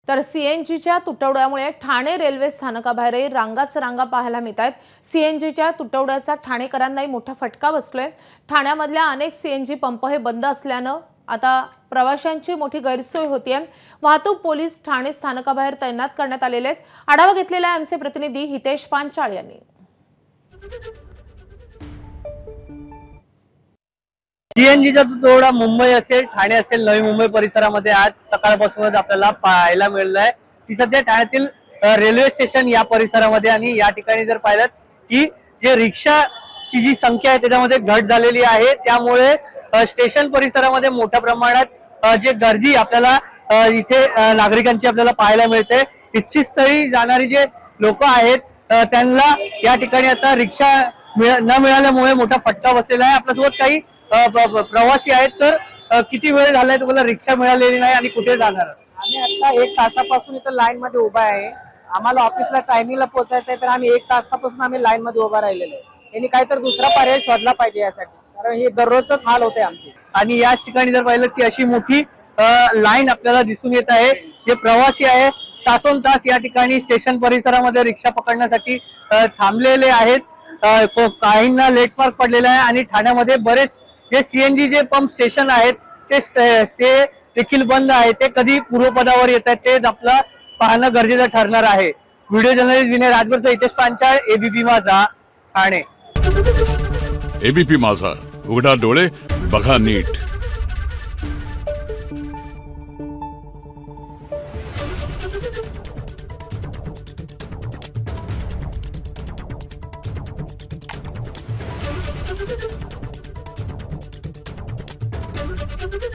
तर सीएनजीच्या तुटवड्यामुळे ठाणे रेल्वे स्थानकाबाहेरही रांगाच रांगा पाहायला मिळतात। सीएनजीच्या तुटवड्याचा ठाणेकरांनाही मोठा फटका बसलोय। ठाण्यामधल्या अनेक सीएनजी पंप हे बंद असल्याने आता प्रवाशांची मोठी गैरसोय होतीये। वाहतूक पोलीस ठाणे स्थानकाबाहेर तैनात करण्यात आलेले आहेत। आढावा घेतलेला आमचे प्रतिनिधी हितेश पांचाळ यांनी। सीएनजीचा तुटवडा मुंबई असेल, ठाणे असेल, नवी मुंबई परिसरामध्ये आज सकाळपासूनच आपल्याला पाहायला मिळालाय की सध्या ठाण्यातील रेल्वे स्टेशन या परिसरामध्ये आणि या ठिकाणी जर पाहिलं की जे रिक्षाची जी संख्या आहे त्याच्यामध्ये घट झालेली आहे। त्यामुळे स्टेशन परिसरामध्ये मोठ्या प्रमाणात जे गर्दी आपल्याला इथे नागरिकांची आपल्याला पाहायला मिळते। इच्छितस्थळी जाणारी जे लोक आहेत त्यांना या ठिकाणी आता रिक्षा न मिळाल्यामुळे मोठा फटका बसलेला आहे। आपल्यासोबत काही प्रवासी आहेत। सर, किती वेळ झालाय तुम्हाला रिक्षा मिळालेली नाही आणि कुठे जाणार? आम्ही आता 1 तासापासून इथं लाईन मध्ये उभा आहे। आम्हाला ऑफिसला टायमिंगला पोहोचायचं आहे, तर आम्ही 1 तासापासून लाईन मध्ये उभा राहिलेलो आहे। यांनी काहीतरी दुसरा पर्याय शोधला पाहिजे यासाठी, कारण हे दररोजच हाल होते आमचे। आणि या ठिकाणी जर पाहिलं की अशी मोठी लाईन आपल्याला दिसून येत आहे। जे प्रवासी आहे तासोन तास या ठिकाणी स्टेशन परिसरामध्ये रिक्षा पकडण्यासाठी थांबलेले आहेत। काहींना लेट मार्क पडलेला आहे आणि ठाण्यामध्ये बरेच जे सीएनजी जे पंप स्टेशन आहेत ते देखील बंद आहे। ते कधी पूर्वपदावर येत आहेत ते आपलं पाहणं गरजेचं ठरणार आहे। व्हिडिओ जर्नलिस्ट विनय राजभरचा हितेश पांचाळ, एबीपी माझा, ठाणे। एबीपी माझा, उघडा डोळे बघा नीट।